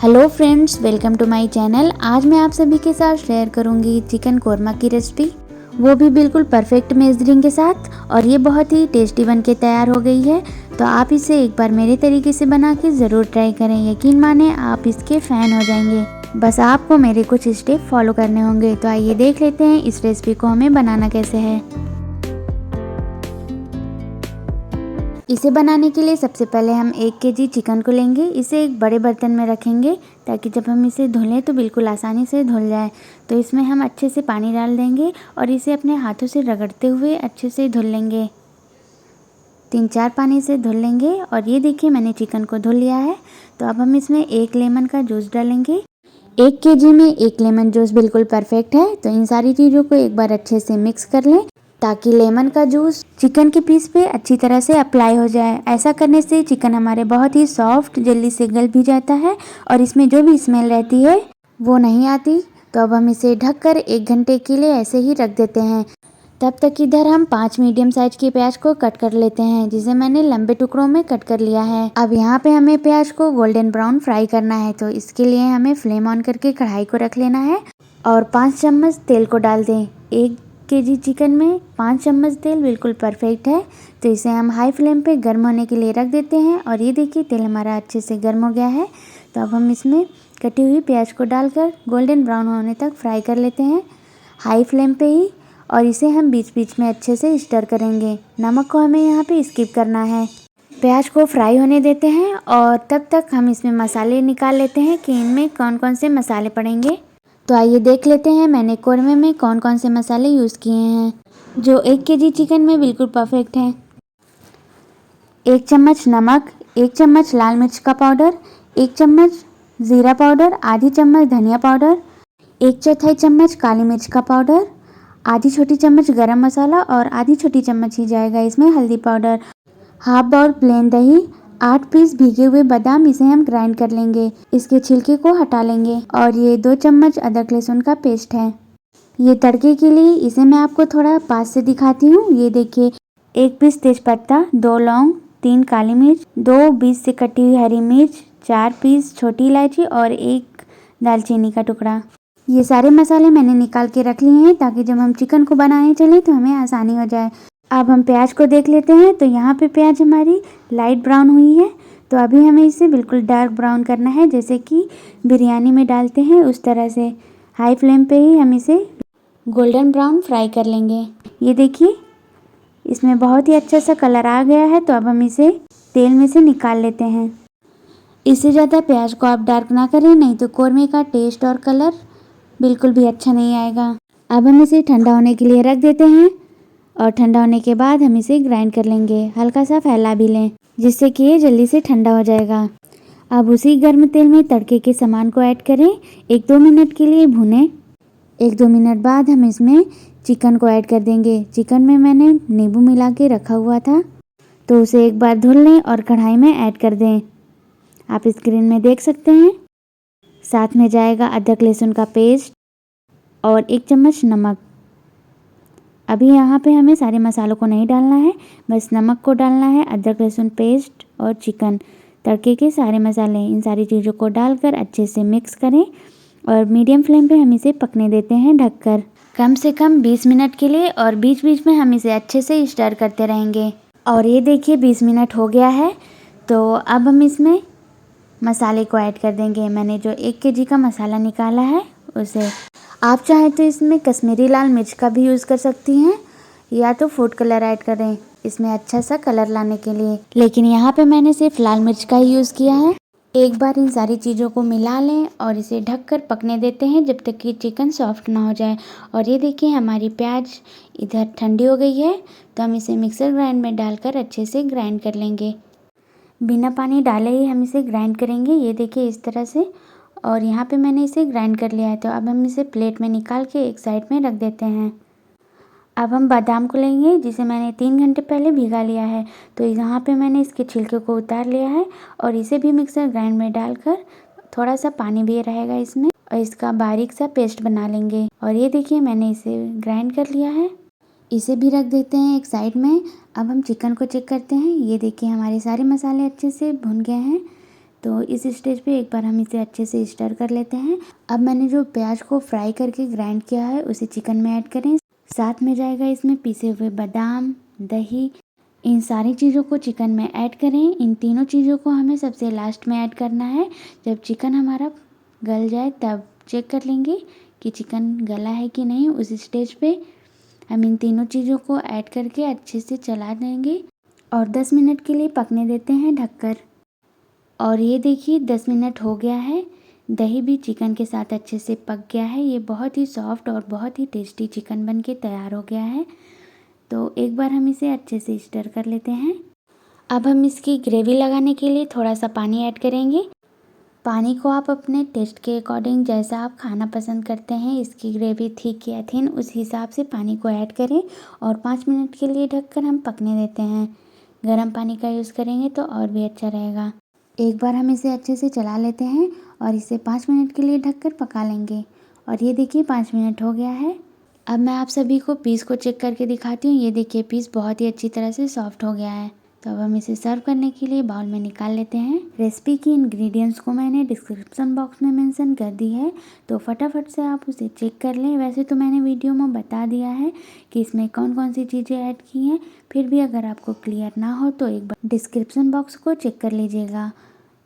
Hello friends, welcome to my channel. आज मैं आप सभी के साथ शेयर करूंगी चिकन कोरमा की रेसिपी, वो भी बिल्कुल परफेक्ट मेजरिंग के साथ। और ये बहुत ही टेस्टी बन के तैयार हो गई है। तो आप इसे एक बार मेरे तरीके से बना के ज़रूर ट्राई करें। यकीन माने आप इसके फ़ैन हो जाएंगे। बस आपको मेरे कुछ स्टेप फॉलो करने होंगे। तो आइए देख लेते हैं इस रेसिपी को हमें बनाना कैसे है। इसे बनाने के लिए सबसे पहले हम 1 केजी चिकन को लेंगे। इसे एक बड़े बर्तन में रखेंगे ताकि जब हम इसे धुलें तो बिल्कुल आसानी से धुल जाए। तो इसमें हम अच्छे से पानी डाल देंगे और इसे अपने हाथों से रगड़ते हुए अच्छे से धुल लेंगे। 3-4 पानी से धुल लेंगे। और ये देखिए मैंने चिकन को धुल लिया है। तो अब हम इसमें 1 लेमन का जूस डालेंगे। 1 केजी में 1 लेमन जूस बिल्कुल परफेक्ट है। तो इन सारी चीज़ों को एक बार अच्छे से मिक्स कर लें ताकि लेमन का जूस चिकन के पीस पे अच्छी तरह से अप्लाई हो जाए। ऐसा करने से चिकन हमारे बहुत ही सॉफ्ट, जल्दी से गल भी जाता है और इसमें जो भी स्मेल रहती है वो नहीं आती। तो अब हम इसे ढककर 1 घंटे के लिए ऐसे ही रख देते हैं। तब तक इधर हम 5 मीडियम साइज के प्याज को कट कर लेते हैं, जिसे मैंने लंबे टुकड़ों में कट कर लिया है। अब यहाँ पे हमें प्याज को गोल्डन ब्राउन फ्राई करना है। तो इसके लिए हमें फ्लेम ऑन करके कढ़ाई को रख लेना है और 5 चम्मच तेल को डाल दें। 1 केजी चिकन में 5 चम्मच तेल बिल्कुल परफेक्ट है। तो इसे हम हाई फ्लेम पे गर्म होने के लिए रख देते हैं। और ये देखिए तेल हमारा अच्छे से गर्म हो गया है। तो अब हम इसमें कटी हुई प्याज को डालकर गोल्डन ब्राउन होने तक फ्राई कर लेते हैं, हाई फ्लेम पे ही। और इसे हम बीच बीच में अच्छे से स्टर करेंगे। नमक को हमें यहाँ पे स्किप करना है। प्याज को फ्राई होने देते हैं और तब तक हम इसमें मसाले निकाल लेते हैं कि इनमें कौन कौन से मसाले पड़ेंगे। तो आइए देख लेते हैं मैंने कोरमे में कौन कौन से मसाले यूज़ किए हैं जो 1 केजी चिकन में बिल्कुल परफेक्ट हैं। 1 चम्मच नमक, 1 चम्मच लाल मिर्च का पाउडर, 1 चम्मच ज़ीरा पाउडर, आधी चम्मच धनिया पाउडर, 1/4 चम्मच काली मिर्च का पाउडर, आधी छोटी चम्मच गरम मसाला और आधी छोटी चम्मच ही जाएगा इसमें हल्दी पाउडर, हाफ बाउल प्लेन दही, 8 पीस भीगे हुए बादाम, इसे हम ग्राइंड कर लेंगे। इसके छिलके को हटा लेंगे। और ये 2 चम्मच अदरक लहसुन का पेस्ट है। ये तड़के के लिए इसे मैं आपको थोड़ा पास से दिखाती हूँ। ये देखिए 1 पीस तेजपत्ता, 2 लौंग, 3 काली मिर्च, 2 बीच से कटी हुई हरी मिर्च, 4 पीस छोटी इलायची और 1 दालचीनी का टुकड़ा। ये सारे मसाले मैंने निकाल के रख लिए हैं ताकि जब हम चिकन को बनाने चले तो हमें आसानी हो जाए। अब हम प्याज को देख लेते हैं। तो यहाँ पे प्याज हमारी लाइट ब्राउन हुई है। तो अभी हमें इसे बिल्कुल डार्क ब्राउन करना है, जैसे कि बिरयानी में डालते हैं उस तरह से। हाई फ्लेम पे ही हम इसे गोल्डन ब्राउन फ्राई कर लेंगे। ये देखिए इसमें बहुत ही अच्छा सा कलर आ गया है। तो अब हम इसे तेल में से निकाल लेते हैं। इससे ज़्यादा प्याज को आप डार्क ना करें, नहीं तो कोरमे का टेस्ट और कलर बिल्कुल भी अच्छा नहीं आएगा। अब हम इसे ठंडा होने के लिए रख देते हैं और ठंडा होने के बाद हम इसे ग्राइंड कर लेंगे। हल्का सा फैला भी लें जिससे कि ये जल्दी से ठंडा हो जाएगा। अब उसी गर्म तेल में तड़के के सामान को ऐड करें, 1-2 मिनट के लिए भूनें। 1-2 मिनट बाद हम इसमें चिकन को ऐड कर देंगे। चिकन में मैंने नींबू मिला के रखा हुआ था, तो उसे एक बार धुल लें और कढ़ाई में ऐड कर दें। आप स्क्रीन में देख सकते हैं। साथ में जाएगा अदरक लहसुन का पेस्ट और 1 चम्मच नमक। अभी यहाँ पे हमें सारे मसालों को नहीं डालना है, बस नमक को डालना है, अदरक लहसुन पेस्ट और चिकन, तड़के के सारे मसाले, इन सारी चीज़ों को डालकर अच्छे से मिक्स करें। और मीडियम फ्लेम पे हम इसे पकने देते हैं ढककर, कम से कम 20 मिनट के लिए। और बीच बीच में हम इसे अच्छे से स्टर करते रहेंगे। और ये देखिए 20 मिनट हो गया है। तो अब हम इसमें मसाले को ऐड कर देंगे। मैंने जो 1 केजी का मसाला निकाला है उसे, आप चाहें तो इसमें कश्मीरी लाल मिर्च का भी यूज़ कर सकती हैं या तो फूड कलर ऐड करें इसमें अच्छा सा कलर लाने के लिए। लेकिन यहाँ पे मैंने सिर्फ लाल मिर्च का ही यूज़ किया है। एक बार इन सारी चीज़ों को मिला लें और इसे ढककर पकने देते हैं जब तक कि चिकन सॉफ्ट ना हो जाए। और ये देखिए हमारी प्याज इधर ठंडी हो गई है। तो हम इसे मिक्सर ग्राइंड में डालकर अच्छे से ग्राइंड कर लेंगे। बिना पानी डाले ही हम इसे ग्राइंड करेंगे। ये देखिए इस तरह से। और यहाँ पे मैंने इसे ग्राइंड कर लिया है। तो अब हम इसे प्लेट में निकाल के एक साइड में रख देते हैं। अब हम बादाम को लेंगे, जिसे मैंने 3 घंटे पहले भिगा लिया है। तो यहाँ पे मैंने इसके छिलके को उतार लिया है और इसे भी मिक्सर ग्राइंड में डालकर, थोड़ा सा पानी भी रहेगा इसमें, और इसका बारीक सा पेस्ट बना लेंगे। और ये देखिए मैंने इसे ग्राइंड कर लिया है। इसे भी रख देते हैं एक साइड में। अब हम चिकन को चेक करते हैं। ये देखिए हमारे सारे मसाले अच्छे से भुन गए हैं। तो इस स्टेज पे एक बार हम इसे अच्छे से स्टर कर लेते हैं। अब मैंने जो प्याज को फ्राई करके ग्राइंड किया है उसे चिकन में ऐड करें। साथ में जाएगा इसमें पीसे हुए बादाम, दही, इन सारी चीज़ों को चिकन में ऐड करें। इन तीनों चीज़ों को हमें सबसे लास्ट में ऐड करना है। जब चिकन हमारा गल जाए तब चेक कर लेंगे कि चिकन गला है कि नहीं। उस स्टेज पे हम इन तीनों चीज़ों को ऐड करके अच्छे से चला देंगे और 10 मिनट के लिए पकने देते हैं ढककर। और ये देखिए 10 मिनट हो गया है। दही भी चिकन के साथ अच्छे से पक गया है। ये बहुत ही सॉफ्ट और बहुत ही टेस्टी चिकन बन के तैयार हो गया है। तो एक बार हम इसे अच्छे से स्टर कर लेते हैं। अब हम इसकी ग्रेवी लगाने के लिए थोड़ा सा पानी ऐड करेंगे। पानी को आप अपने टेस्ट के अकॉर्डिंग, जैसा आप खाना पसंद करते हैं, इसकी ग्रेवी थिक या थिन, उस हिसाब से पानी को ऐड करें और 5 मिनट के लिए ढककर हम पकने देते हैं। गर्म पानी का यूज़ करेंगे तो और भी अच्छा रहेगा। एक बार हम इसे अच्छे से चला लेते हैं और इसे 5 मिनट के लिए ढककर पका लेंगे। और ये देखिए 5 मिनट हो गया है। अब मैं आप सभी को पीस को चेक करके दिखाती हूँ। ये देखिए पीस बहुत ही अच्छी तरह से सॉफ्ट हो गया है। तो अब हम इसे सर्व करने के लिए बाउल में निकाल लेते हैं। रेसिपी की इंग्रेडिएंट्स को मैंने डिस्क्रिप्शन बॉक्स में मेंशन कर दी है, तो फटाफट से आप उसे चेक कर लें। वैसे तो मैंने वीडियो में बता दिया है कि इसमें कौन कौन सी चीज़ें ऐड की हैं, फिर भी अगर आपको क्लियर ना हो तो एक बार डिस्क्रिप्शन बॉक्स को चेक कर लीजिएगा।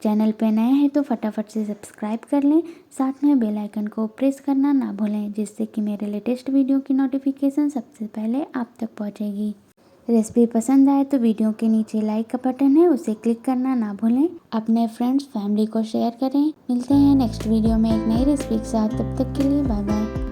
चैनल पे नए हैं तो फटाफट से सब्सक्राइब कर लें, साथ में बेल आइकन को प्रेस करना ना भूलें, जिससे कि मेरे लेटेस्ट वीडियो की नोटिफिकेशन सबसे पहले आप तक पहुंचेगी। रेसिपी पसंद आए तो वीडियो के नीचे लाइक का बटन है, उसे क्लिक करना ना भूलें। अपने फ्रेंड्स फैमिली को शेयर करें। मिलते हैं नेक्स्ट वीडियो में एक नई रेसिपी के साथ। तब तक के लिए बाय बाय।